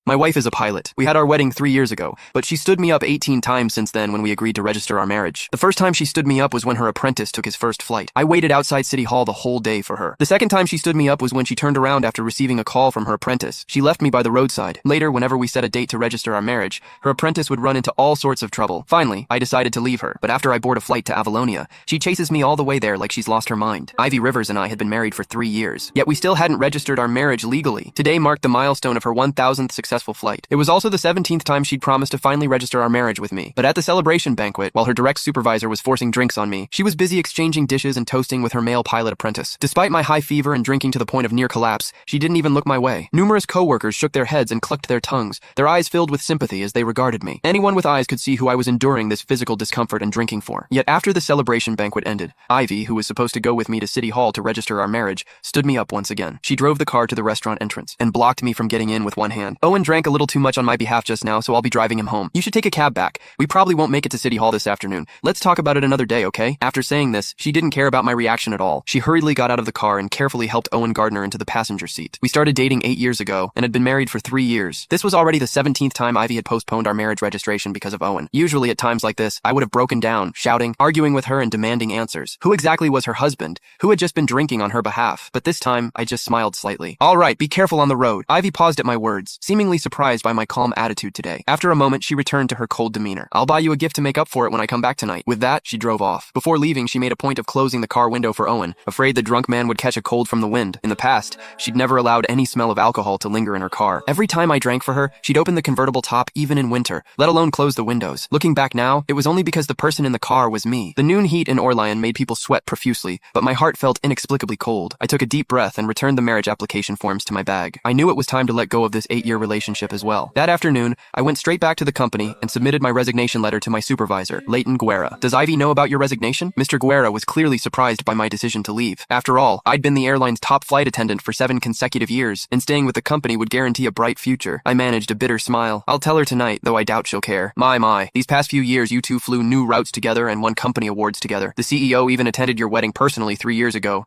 My wife is a pilot. We had our wedding 3 years ago, but she stood me up 18 times since then when we agreed to register our marriage. The first time she stood me up was when her apprentice took his first flight. I waited outside City Hall the whole day for her. The second time she stood me up was when she turned around after receiving a call from her apprentice. She left me by the roadside. Later, whenever we set a date to register our marriage, her apprentice would run into all sorts of trouble. Finally, I decided to leave her, but after I board a flight to Avalonia, she chases me all the way there like she's lost her mind. Ivy Rivers and I had been married for 3 years, yet we still hadn't registered our marriage legally. Today marked the milestone of her 1,000th successful flight. It was also the 17th time she'd promised to finally register our marriage with me. But at the celebration banquet, while her direct supervisor was forcing drinks on me, she was busy exchanging dishes and toasting with her male pilot apprentice. Despite my high fever and drinking to the point of near collapse, she didn't even look my way. Numerous co-workers shook their heads and clucked their tongues, their eyes filled with sympathy as they regarded me. Anyone with eyes could see who I was enduring this physical discomfort and drinking for. Yet after the celebration banquet ended, Ivy, who was supposed to go with me to City Hall to register our marriage, stood me up once again. She drove the car to the restaurant entrance and blocked me from getting in with one hand. Owen drank a little too much on my behalf just now, so I'll be driving him home. You should take a cab back. We probably won't make it to City Hall this afternoon. Let's talk about it another day, okay? After saying this, she didn't care about my reaction at all. She hurriedly got out of the car and carefully helped Owen Gardner into the passenger seat. We started dating 8 years ago and had been married for 3 years. This was already the 17th time Ivy had postponed our marriage registration because of Owen. Usually at times like this, I would have broken down, shouting, arguing with her and demanding answers. Who exactly was her husband? Who had just been drinking on her behalf? But this time, I just smiled slightly. All right, be careful on the road. Ivy paused at my words, seemingly surprised by my calm attitude today. After a moment, she returned to her cold demeanor. I'll buy you a gift to make up for it when I come back tonight. With that, she drove off. Before leaving, she made a point of closing the car window for Owen, afraid the drunk man would catch a cold from the wind. In the past, she'd never allowed any smell of alcohol to linger in her car. Every time I drank for her, she'd open the convertible top even in winter, let alone close the windows. Looking back now, it was only because the person in the car was me. The noon heat in Orlion made people sweat profusely, but my heart felt inexplicably cold. I took a deep breath and returned the marriage application forms to my bag. I knew it was time to let go of this 8-year relationship as well. That afternoon, I went straight back to the company and submitted my resignation letter to my supervisor, Leighton Guerra. Does Ivy know about your resignation? Mr. Guerra was clearly surprised by my decision to leave. After all, I'd been the airline's top flight attendant for 7 consecutive years, and staying with the company would guarantee a bright future. I managed a bitter smile. I'll tell her tonight, though I doubt she'll care. My. These past few years, you two flew new routes together and won company awards together. The CEO even attended your wedding personally 3 years ago.